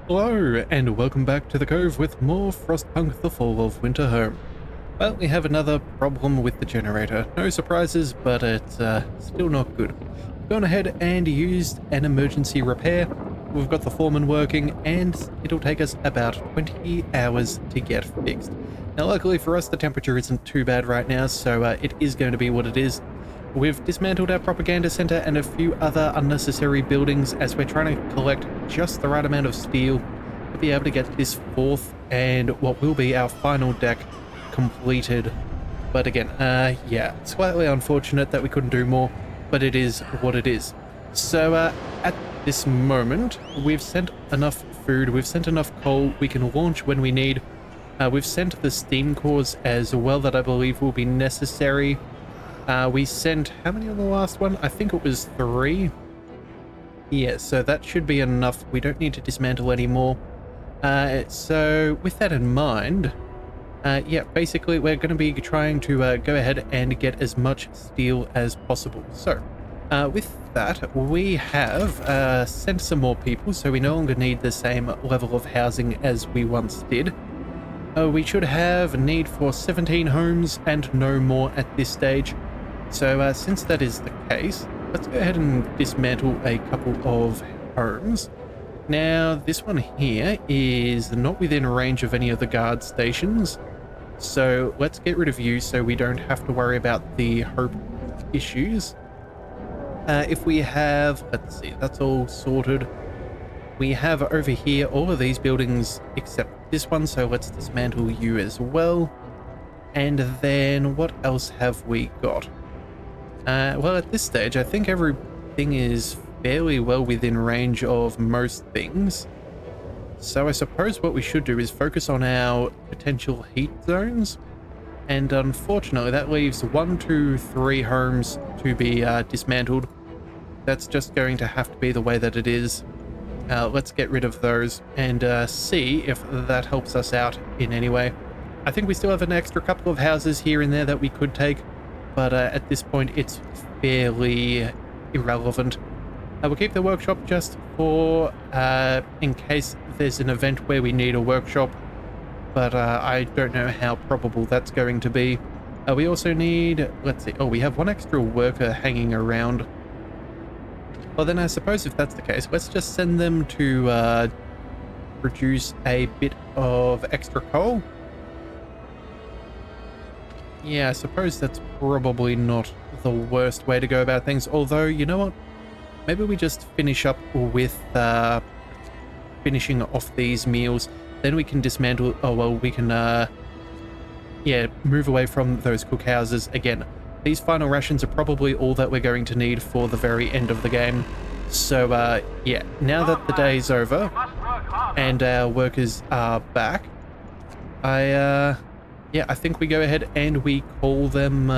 Hello, and welcome back to the Cove with more Frostpunk: The Fall of Winterhome. Well, we have another problem with the generator. No surprises, but it's still not good. We've gone ahead and used an emergency repair. We've got the foreman working, and it'll take us about 20 hours to get fixed. Now, luckily for us, the temperature isn't too bad right now, so it is going to be what it is. We've dismantled our propaganda center and a few other unnecessary buildings as we're trying to collect just the right amount of steel to be able to get this fourth and what will be our final deck completed. But again, yeah, slightly unfortunate that we couldn't do more, but it is what it is. So at this moment, we've sent enough food, we've sent enough coal, we can launch when we need. We've sent the steam cores as well that I believe will be necessary. We sent, how many on the last one? I think it was 3. Yeah, so that should be enough. We don't need to dismantle anymore. So with that in mind, yeah, basically we're going to be trying to go ahead and get as much steel as possible. So with that, we have sent some more people, so we no longer need the same level of housing as we once did. We should have a need for 17 homes and no more at this stage. So since that is the case, let's go ahead and dismantle a couple of homes. Now, this one here is not within range of any of the guard stations. So let's get rid of you so we don't have to worry about the hope issues. If we have, let's see, that's all sorted. We have over here all of these buildings except this one, so let's dismantle you as well. And then what else have we got? Well, at this stage, I think everything is fairly well within range of most things. So I suppose what we should do is focus on our potential heat zones. And unfortunately, that leaves 1, 2, 3 homes to be dismantled. That's just going to have to be the way that it is. Let's get rid of those and see if that helps us out in any way. I think we still have an extra couple of houses here and there that we could take, but at this point it's fairly irrelevant. We'll keep the workshop just for in case there's an event where we need a workshop, but I don't know how probable that's going to be. We also need, let's see, oh, we have one extra worker hanging around. Well, then I suppose if that's the case, let's just send them to produce a bit of extra coal. Yeah, I suppose that's probably not the worst way to go about things. Although, you know what? Maybe we just finish up with finishing off these meals. Then we can dismantle... Oh, well, we can, yeah, move away from those cookhouses. Again, these final rations are probably all that we're going to need for the very end of the game. So, yeah, now that the day's over and our workers are back, yeah, I think we go ahead and we call them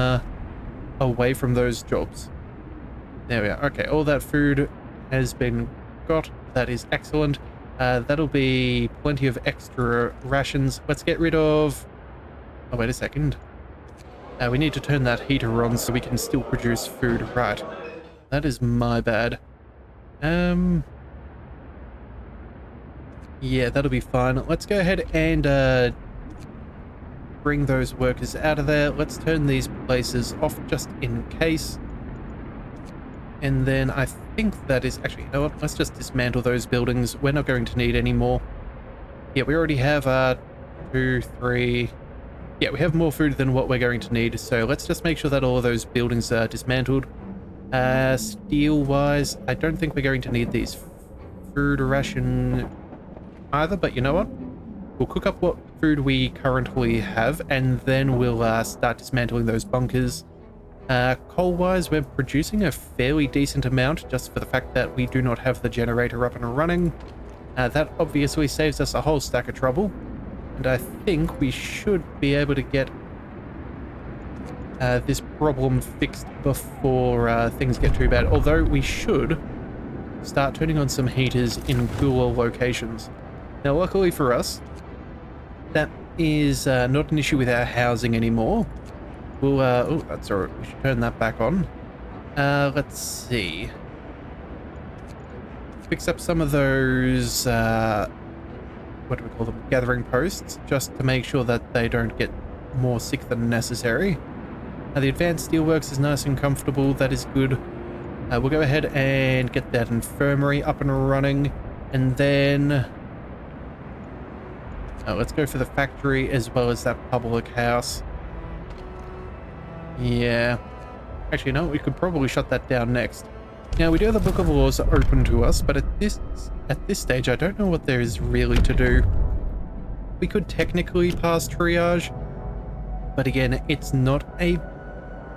away from those jobs. There we are. Okay, all that food has been got. That is excellent. That'll be plenty of extra rations. Let's get rid of... Oh, wait a second. We need to turn that heater on so we can still produce food. Right. That is my bad. Yeah, that'll be fine. Let's go ahead and bring those workers out of there. Let's turn these places off just in case. And then I think that is actually, you know what? Let's just dismantle those buildings. We're not going to need any more. Yeah, we already have 2, 3. Yeah, we have more food than what we're going to need. So let's just make sure that all of those buildings are dismantled. Steel wise, I don't think we're going to need these food ration either, but you know what? We'll cook up what food we currently have, and then we'll start dismantling those bunkers. Coal-wise, we're producing a fairly decent amount, just for the fact that we do not have the generator up and running. That obviously saves us a whole stack of trouble, and I think we should be able to get this problem fixed before things get too bad. Although we should start turning on some heaters in cooler locations. Now, luckily for us, that is not an issue with our housing anymore. We'll, oh, that's alright. We should turn that back on. Let's see. Fix up some of those what do we call them, gathering posts, just to make sure that they don't get more sick than necessary. The advanced steelworks is nice and comfortable. That is good. We'll go ahead and get that infirmary up and running, and then let's go for the factory as well as that public house. Yeah. Actually, no, we could probably shut that down next. Now, we do have the Book of Laws open to us, but at this stage, I don't know what there is really to do. We could technically pass triage, but again, it's not a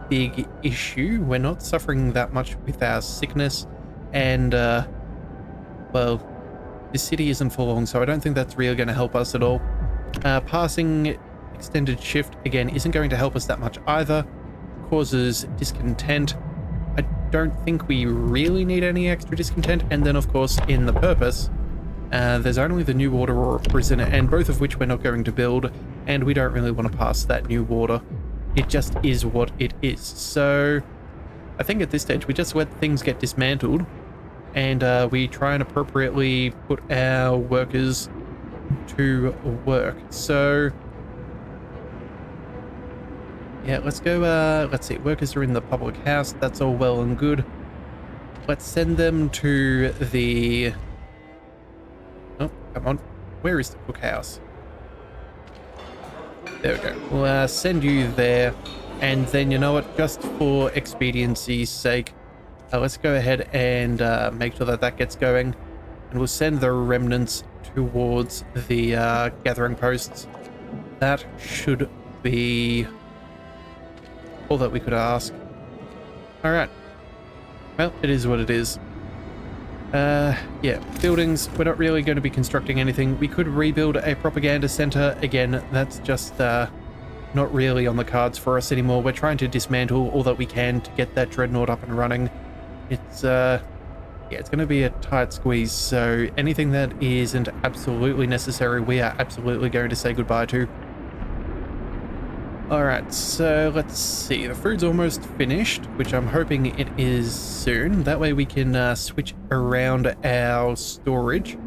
big issue. We're not suffering that much with our sickness, and, well, this city isn't for long, so I don't think that's really going to help us at all. Passing extended shift, again, isn't going to help us that much either. Causes discontent. I don't think we really need any extra discontent. And then, of course, in the purpose, there's only the new water or a prison, and both of which we're not going to build, and we don't really want to pass that new water. It just is what it is. So I think at this stage we just let things get dismantled, and we try and appropriately put our workers to work. So yeah, let's go, let's see, workers are in the public house, that's all well and good. Let's send them to the... Oh, come on. Where is the cookhouse? There we go. We'll send you there, and then, you know what, just for expediency's sake, let's go ahead and make sure that that gets going, and we'll send the remnants towards the gathering posts. That should be all that we could ask. Alright. Well, it is what it is. Yeah, buildings, we're not really going to be constructing anything. We could rebuild a propaganda center. Again, that's just not really on the cards for us anymore. We're trying to dismantle all that we can to get that dreadnought up and running. It's, yeah, it's going to be a tight squeeze, so anything that isn't absolutely necessary, we are absolutely going to say goodbye to. Alright, so let's see. The food's almost finished, which I'm hoping it is soon. That way we can switch around our storage.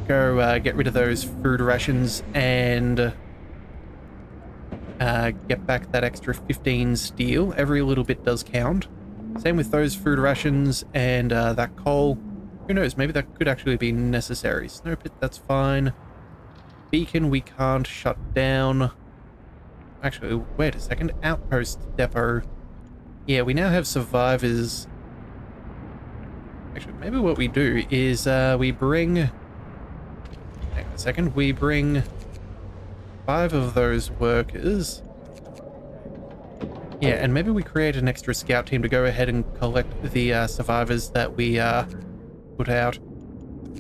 Go get rid of those food rations and get back that extra 15 steel. Every little bit does count. Same with those food rations and that coal. Who knows, maybe that could actually be necessary. Snow pit, that's fine. Beacon we can't shut down. Actually, wait a second. Outpost depot. Yeah, we now have survivors. Actually, maybe what we do is we bring... Hang on a second. We bring 5 of those workers. Yeah, and maybe we create an extra scout team to go ahead and collect the survivors that we put out.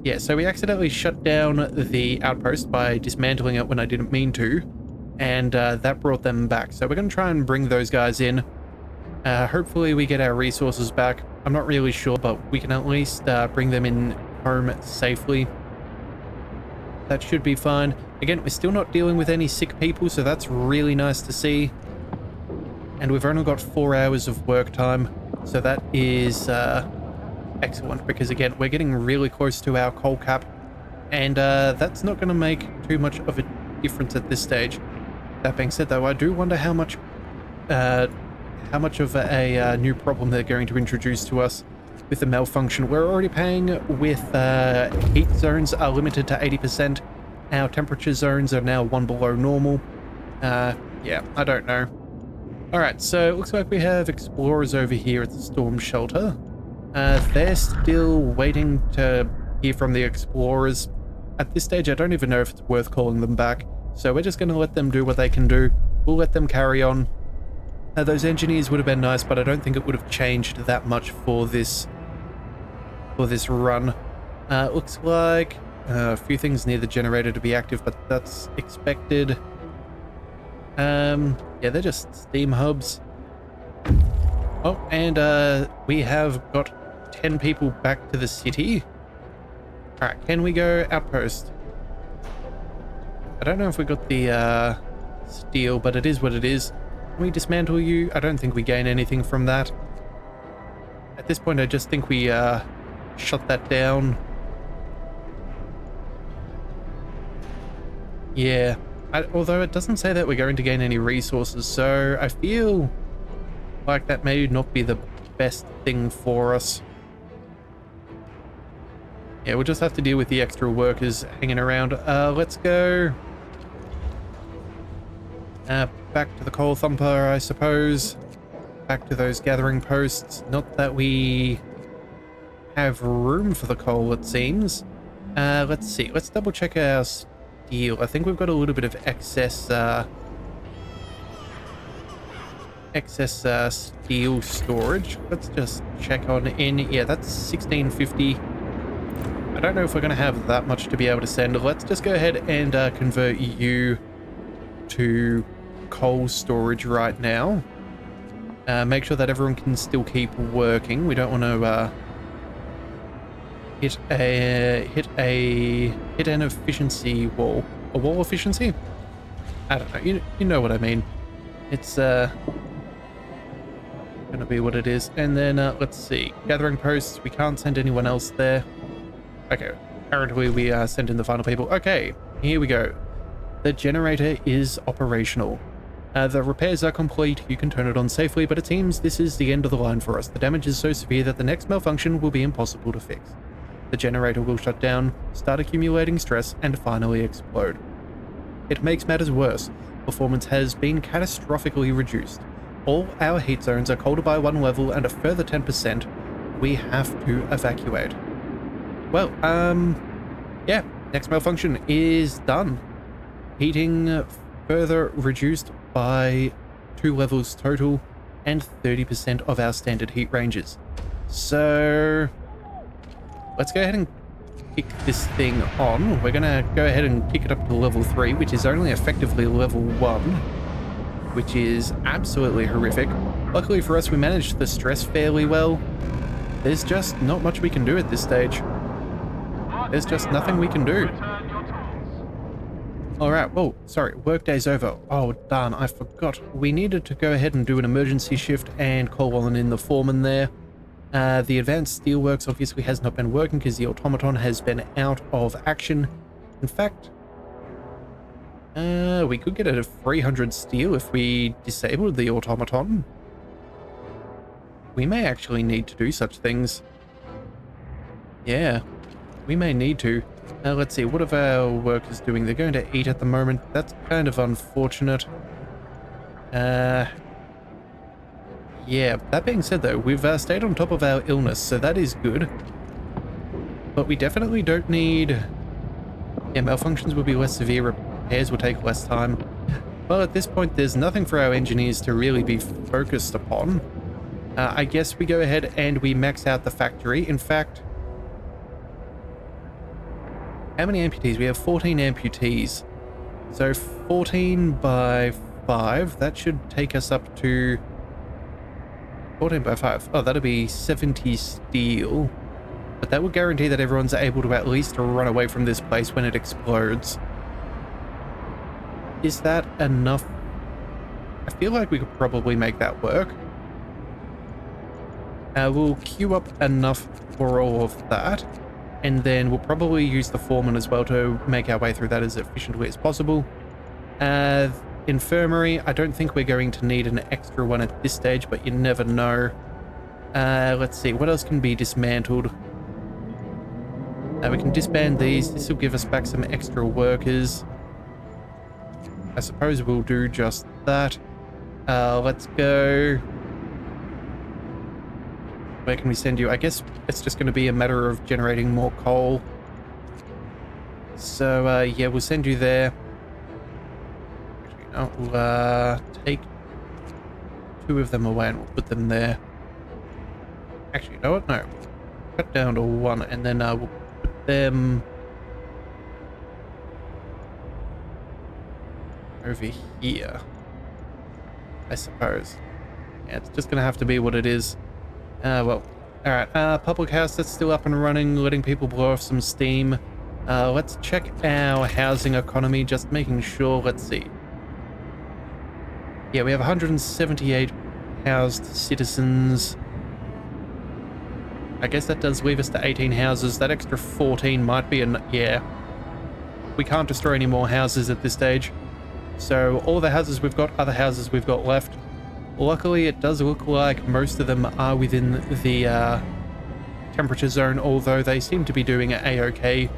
Yeah, so we accidentally shut down the outpost by dismantling it when I didn't mean to. And that brought them back. So we're going to try and bring those guys in. Hopefully we get our resources back. I'm not really sure, but we can at least bring them in home safely. That should be fine. Again, we're still not dealing with any sick people, so that's really nice to see. And we've only got 4 hours of work time, so that is excellent, because again, we're getting really close to our coal cap, and that's not going to make too much of a difference at this stage. That being said, though, I do wonder how much of a new problem they're going to introduce to us with the malfunction. We're already paying with heat zones are limited to 80%. Our temperature zones are now 1 below normal. Yeah, I don't know. Alright, so it looks like we have explorers over here at the storm shelter. They're still waiting to hear from the explorers. At this stage, I don't even know if it's worth calling them back. So we're just going to let them do what they can do. We'll let them carry on. Those engineers would have been nice, but I don't think it would have changed that much for this run. Looks like a few things near the generator to be active, but that's expected. Yeah, they're just steam hubs. Oh, and we have got 10 people back to the city. Alright, can we go outpost? I don't know if we got the steel, but it is what it is. Can we dismantle you? I don't think we gain anything from that. At this point, I just think we shut that down. Yeah. Although it doesn't say that we're going to gain any resources, so I feel like that may not be the best thing for us. Yeah, we'll just have to deal with the extra workers hanging around. Let's go back to the coal thumper, I suppose. Back to those gathering posts. Not that we have room for the coal, it seems. Let's see. Let's double check our steel. I think we've got a little bit of excess steel storage. Let's just check on in. Yeah, that's 1650. I don't know if we're going to have that much to be able to send. Let's just go ahead and convert you to coal storage right now. Make sure that everyone can still keep working. We don't want to hit an efficiency wall. A wall efficiency? I don't know. You know what I mean. It's gonna be what it is. And then let's see. Gathering posts. We can't send anyone else there. Okay. Apparently we are sending the final people. Okay. Here we go. The generator is operational. The repairs are complete, you can turn it on safely, but it seems this is the end of the line for us. The damage is so severe that the next malfunction will be impossible to fix. The generator will shut down, start accumulating stress, and finally explode. It makes matters worse. Performance has been catastrophically reduced. All our heat zones are colder by 1 level and a further 10%. We have to evacuate. Well, yeah, next malfunction is done. Heating further reduced by 2 levels total and 30% of our standard heat ranges. So let's go ahead and kick this thing on. We're gonna go ahead and kick it up to level 3, which is only effectively level 1, which is absolutely horrific. Luckily for us, we managed the stress fairly well. There's just not much we can do at this stage. There's just nothing we can do. Alright, oh, sorry, workday's over. Oh, darn, I forgot. We needed to go ahead and do an emergency shift and call on in the foreman there. The advanced steelworks obviously has not been working because the automaton has been out of action. In fact, we could get a 300 steel if we disabled the automaton. We may actually need to do such things. Yeah, we may need to. Let's see, what are our workers doing? They're going to eat at the moment. That's kind of unfortunate. Yeah, that being said though, we've stayed on top of our illness, so that is good. But we definitely don't need... Yeah, malfunctions will be less severe, repairs will take less time. Well, at this point, there's nothing for our engineers to really be focused upon. I guess we go ahead and we max out the factory. In fact... How many amputees? We have 14 amputees. So 14 by 5, that should take us up to 14 by 5. Oh, that'll be 70 steel. But that would guarantee that everyone's able to at least run away from this place when it explodes. Is that enough? I feel like we could probably make that work. We'll queue up enough for all of that. And then we'll probably use the foreman as well to make our way through that as efficiently as possible. Infirmary, I don't think we're going to need an extra one at this stage, but you never know. Let's see, what else can be dismantled? We can disband these. This will give us back some extra workers. I suppose we'll do just that. Let's go... Where can we send you? I guess it's just going to be a matter of generating more coal. So, yeah, we'll send you there. Actually, no, we'll take 2 of them away and we'll put them there. Actually, you know what? No. Cut down to 1 and then we'll put them over here, I suppose. Yeah, it's just going to have to be what it is. Well, alright, public house that's still up and running, letting people blow off some steam. Let's check our housing economy, just making sure, let's see. Yeah, we have 178 housed citizens. I guess that does leave us to 18 houses. That extra 14 might be yeah. we can't destroy any more houses at this stage. So all the houses we've got are the houses we've got left. Luckily, it does look like most of them are within the temperature zone, although they seem to be doing a-okay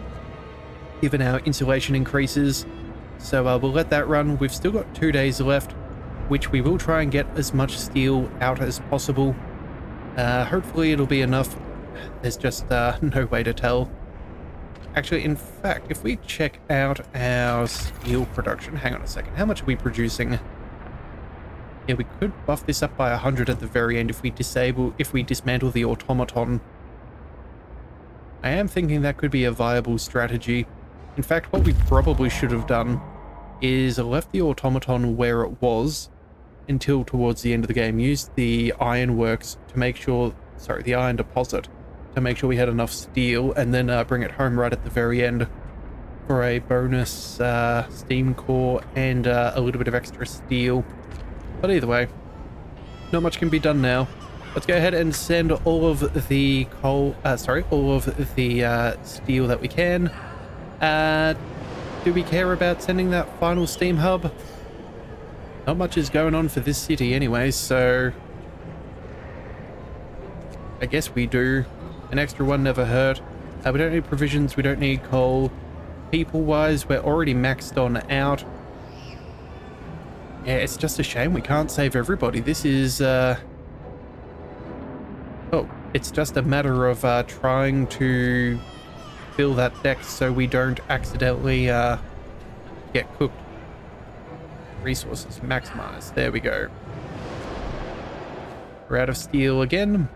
given our insulation increases. So we'll let that run. We've still got 2 days left, which we will try and get as much steel out as possible. Hopefully it'll be enough. There's just no way to tell. Actually, in fact, if we check out our steel production, hang on a second, how much are we producing? Yeah, we could buff this up by 100 at the very end if we dismantle the automaton. I am thinking that could be a viable strategy. In fact, what we probably should have done is left the automaton where it was until towards the end of the game. Used the ironworks to make sure, sorry, the iron deposit to make sure we had enough steel, and then bring it home right at the very end for a bonus steam core and a little bit of extra steel. But either way, not much can be done now. Let's go ahead and send all of the all of the steel that we can. Do we care about sending that final steam hub? Not much is going on for this city anyway, so I guess we do. An extra one never hurt. We don't need provisions, we don't need coal. People-wise, we're already maxed on out. Yeah, it's just a shame we can't save everybody. This is, oh, it's just a matter of trying to fill that deck so we don't accidentally get cooked. Resources maximized. There we go. We're out of steel again.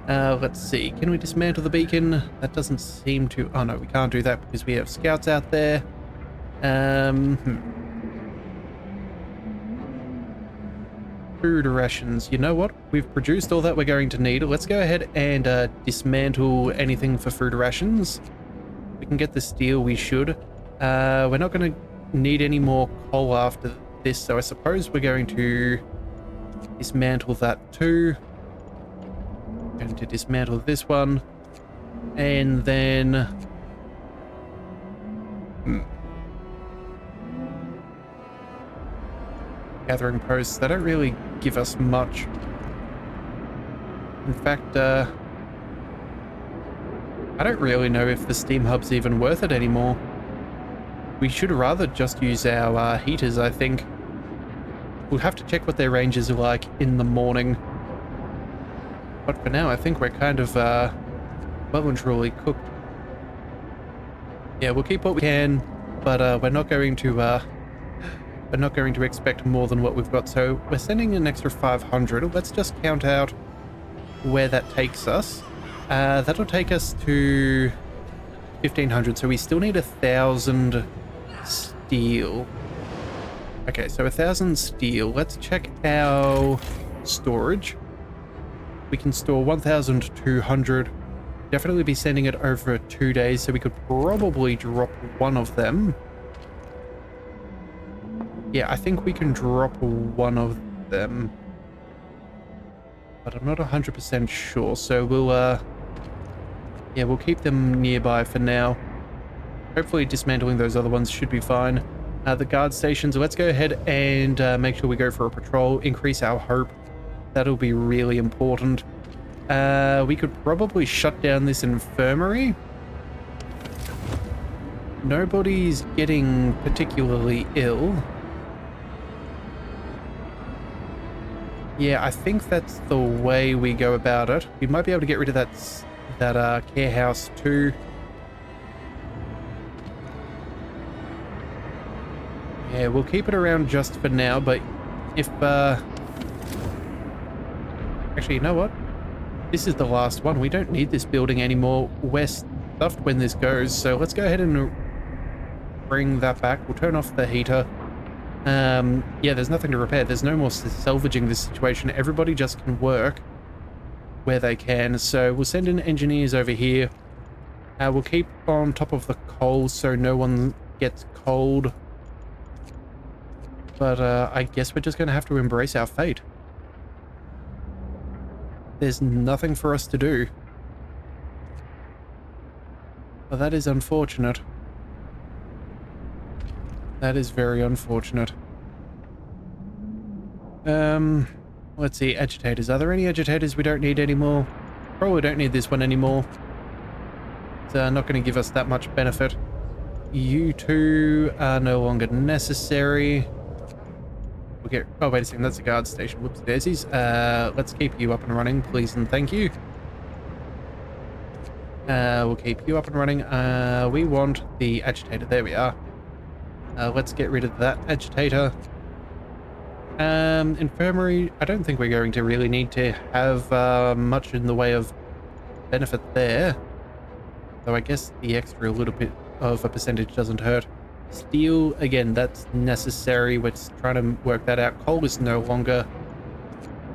Let's see. Can we dismantle the beacon? That doesn't seem to... Oh, no, we can't do that because we have scouts out there. Food rations. You know what? We've produced all that we're going to need. Let's go ahead and dismantle anything for food rations. We can get the steel, we should. We're not going to need any more coal after this, so I suppose we're going to dismantle that too. Going to dismantle this one, and then gathering posts. They don't really give us much. In fact, I don't really know if the steam hub's even worth it anymore. We should rather just use our heaters, I think. We'll have to check what their ranges are like in the morning. But for now, I think we're kind of well and truly cooked. Yeah, we'll keep what we can, but we're not going to expect more than what we've got. So we're sending an extra 500. Let's just count out where that takes us. That'll take us to 1,500. So we still need 1,000 steel. Okay, so 1,000 steel. Let's check our storage. We can store 1,200. Definitely be sending it over 2 days, so we could probably drop one of them. Yeah, I think we can drop one of them, but I'm not 100% sure, so we'll yeah, we'll keep them nearby for now. Hopefully dismantling those other ones should be fine. The guard stations, let's go ahead and make sure we go for a patrol, increase our hope. That'll be really important. We could probably shut down this infirmary. Nobody's getting particularly ill. Yeah, I think that's the way we go about it. We might be able to get rid of that care house too. Yeah, we'll keep it around just for now, but if actually, you know what? This is the last one. We don't need this building anymore. We're stuffed when this goes, so let's go ahead and bring that back. We'll turn off the heater. Yeah, there's nothing to repair. There's no more salvaging this situation. Everybody just can work where they can. So we'll send in engineers over here. We'll keep on top of the coal so no one gets cold. But I guess we're just going to have to embrace our fate. There's nothing for us to do. Well, that is unfortunate. That is very unfortunate. Let's see, agitators. Are there any agitators we don't need anymore? Probably don't need this one anymore. It's not going to give us that much benefit. You two are no longer necessary. We'll get... Oh, wait a second. That's a guard station. Whoops daisies. Let's keep you up and running, please and thank you. We'll keep you up and running. We want the agitator. There we are. Let's get rid of that agitator. Infirmary, I don't think we're going to really need to have much in the way of benefit there. Though I guess the extra little bit of a percentage doesn't hurt. Steel, again, that's necessary. We're just trying to work that out. Coal is no longer.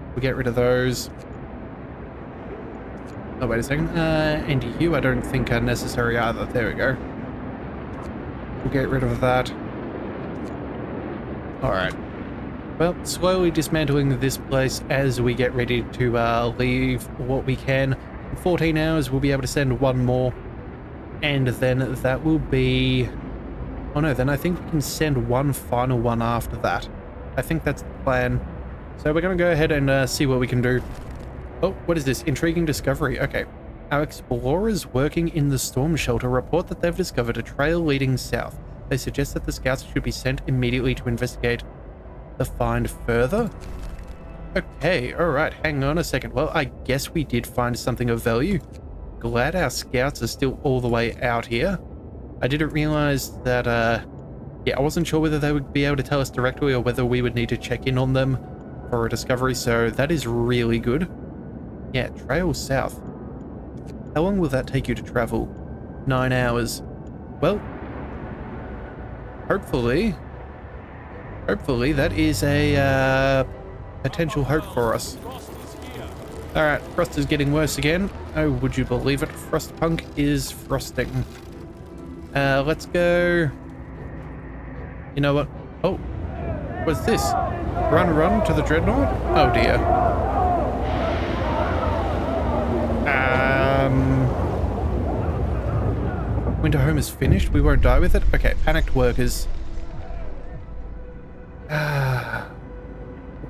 We'll get rid of those. Oh, wait a second. And you, I don't think are necessary either. There we go. We'll get rid of that. Alright. Well, slowly dismantling this place as we get ready to leave what we can. In 14 hours, we'll be able to send one more. And then that will be... Oh no, then I think we can send one final one after that. I think that's the plan. So we're going to go ahead and see what we can do. Oh, what is this? Intriguing discovery. Okay. Our explorers working in the storm shelter report that they've discovered a trail leading south. They suggest that the scouts should be sent immediately to investigate the find further. Okay, alright, hang on a second. Well, I guess we did find something of value. Glad our scouts are still all the way out here. I didn't realize that, yeah, I wasn't sure whether they would be able to tell us directly or whether we would need to check in on them for a discovery, so that is really good. Yeah, trail south. How long will that take you to travel? 9 hours. Well, hopefully that is a potential hope for us. Alright, frost is getting worse again. Oh, would you believe it? Frostpunk is frosting. Let's go... You know what? Oh, what's this? Run to the dreadnought? Oh dear. Winterhome is finished? We won't die with it? Okay, panicked workers.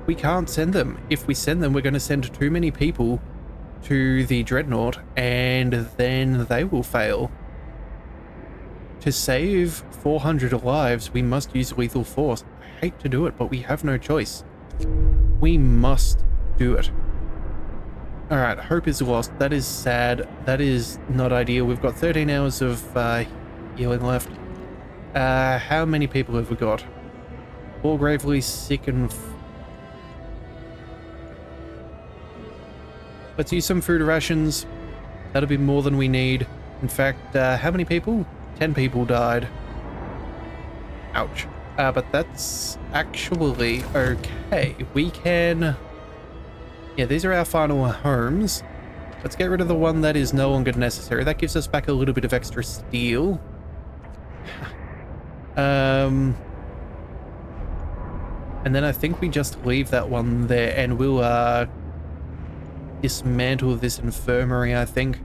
We can't send them. If we send them, we're going to send too many people to the dreadnought, and then they will fail. To save 400 lives, we must use lethal force. I hate to do it, but we have no choice. We must do it. Alright, hope is lost. That is sad. That is not ideal. We've got 13 hours of healing left. How many people have we got? All gravely sick and... Let's use some food rations. That'll be more than we need. In fact, how many people? 10 people died. Ouch. But that's actually okay. We can... Yeah, these are our final homes. Let's get rid of the one that is no longer necessary. That gives us back a little bit of extra steel. And then I think we just leave that one there and we'll dismantle this infirmary, I think.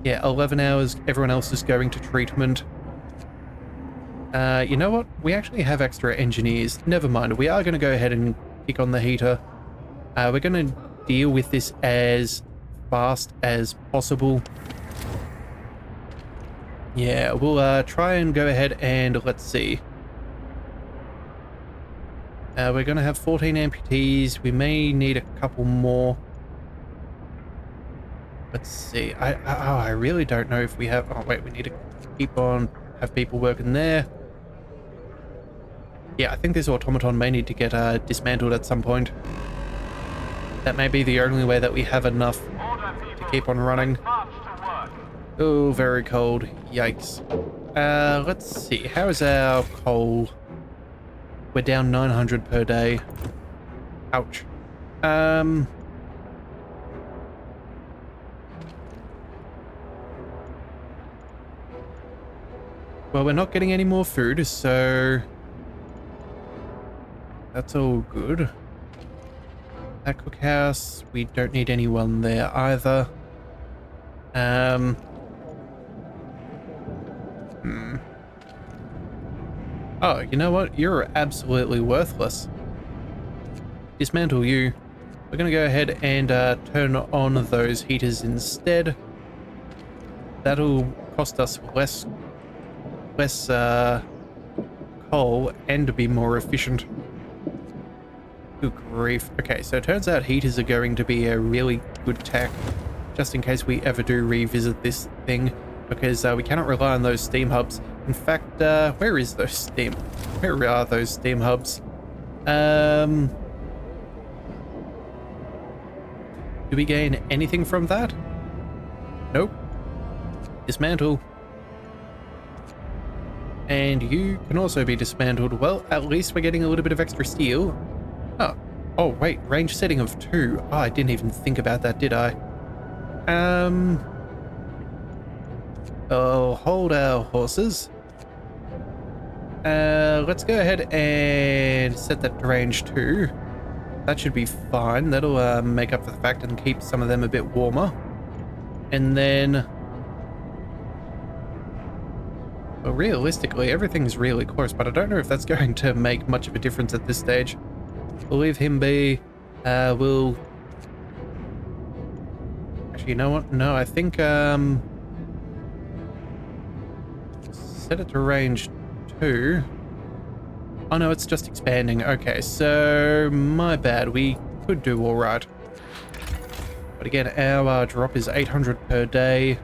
Yeah, 11 hours. Everyone else is going to treatment. You know what? We actually have extra engineers. Never mind. We are going to go ahead and kick on the heater. We're going to deal with this as fast as possible. Yeah, we'll try and go ahead and let's see. We're going to have 14 amputees. We may need a couple more. Let's see. I really don't know if we have... Oh, wait, we need to keep on... Have people working there. Yeah, I think this automaton may need to get dismantled at some point. That may be the only way that we have enough to keep on running. Oh, very cold. Yikes. Let's see. How is our coal? We're down 900 per day. Ouch. Well, we're not getting any more food, so that's all good. That cookhouse, we don't need anyone there either. Oh, you know what? You're absolutely worthless. Dismantle you. We're going to go ahead and turn on those heaters instead. That'll cost us less coal and be more efficient. Good grief. Okay, so it turns out heaters are going to be a really good tech, just in case we ever do revisit this thing, because we cannot rely on those steam hubs. In fact, where are those steam hubs? Do we gain anything from that? Nope. Dismantle. And you can also be dismantled. Well, at least we're getting a little bit of extra steel. Oh wait, range setting of 2. Oh, I didn't even think about that, did I? I'll hold our horses. Let's go ahead and set that to range 2. That should be fine. That'll make up for the fact and keep some of them a bit warmer. And then... well, realistically, everything's really close, but I don't know if that's going to make much of a difference at this stage. We'll leave him be. We'll... actually, you know what? No, I think, set it to range 2. Oh no, it's just expanding. Okay, so my bad. We could do all right. But again, our drop is 800 per day.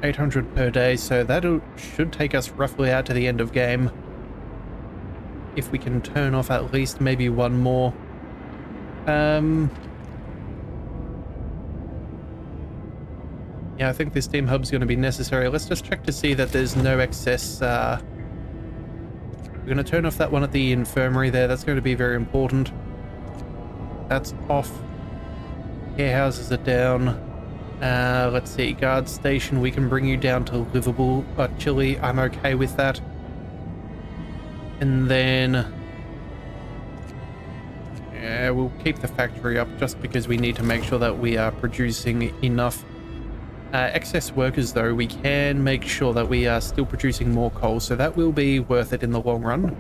800 per day, so that should take us roughly out to the end of game. If we can turn off at least maybe one more. Yeah, I think this steam hub's going to be necessary. Let's just check to see that there's no excess. We're going to turn off that one at the infirmary there. That's going to be very important. That's off. Care houses are down. Let's see. Guard station, we can bring you down to livable. Chile, I'm okay with that. And then... yeah, we'll keep the factory up just because we need to make sure that we are producing enough. Excess workers, though, we can make sure that we are still producing more coal, so that will be worth it in the long run.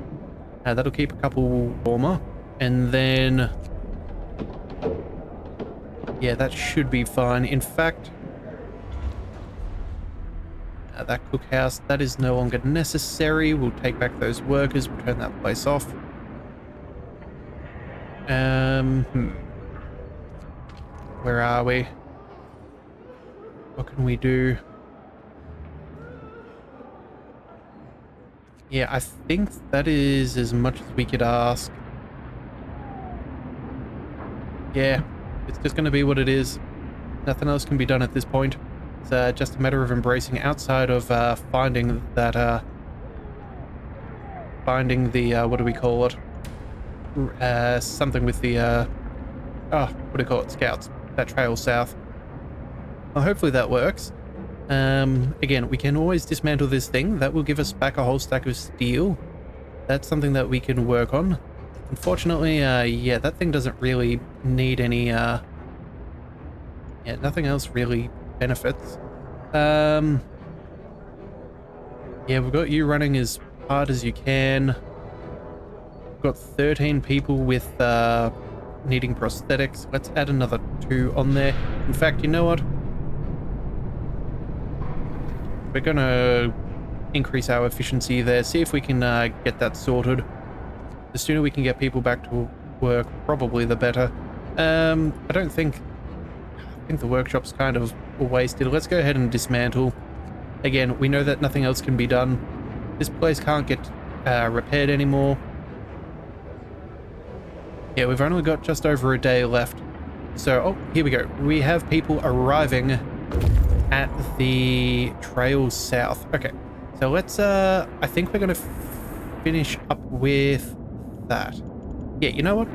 That'll keep a couple warmer. And then... yeah, that should be fine. In fact, that cookhouse, that is no longer necessary. We'll take back those workers. We'll turn that place off. Where are we? What can we do? Yeah, I think that is as much as we could ask. Yeah, it's just going to be what it is. Nothing else can be done at this point. It's just a matter of embracing outside of finding that, finding the, what do we call it? Something with the, what do you call it? Scouts. That trail south. Well, hopefully that works. Again, we can always dismantle this thing. That will give us back a whole stack of steel. That's something that we can work on. Unfortunately, yeah, that thing doesn't really need any, yeah, nothing else really benefits. Yeah, we've got you running as hard as you can. We've got 13 people with, needing prosthetics. Let's add another 2 on there. In fact, you know what? We're gonna increase our efficiency there, see if we can get that sorted. The sooner we can get people back to work, probably the better. I think the workshop's kind of wasted. Let's go ahead and dismantle. Again, we know that nothing else can be done. This place can't get repaired anymore. Yeah, we've only got just over a day left. So, oh, here we go. We have people arriving at the trail south. Okay, so let's, I think we're going to finish up with that. Yeah, you know what?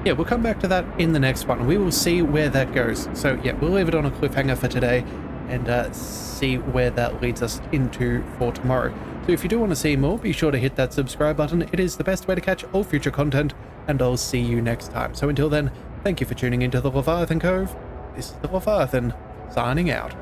Yeah, we'll come back to that in the next one. We will see where that goes. So, yeah, we'll leave it on a cliffhanger for today and see where that leads us into for tomorrow. So if you do want to see more, be sure to hit that subscribe button. It is the best way to catch all future content, and I'll see you next time. So until then, thank you for tuning into the Leviathan Cove. This is the Leviathan, signing out.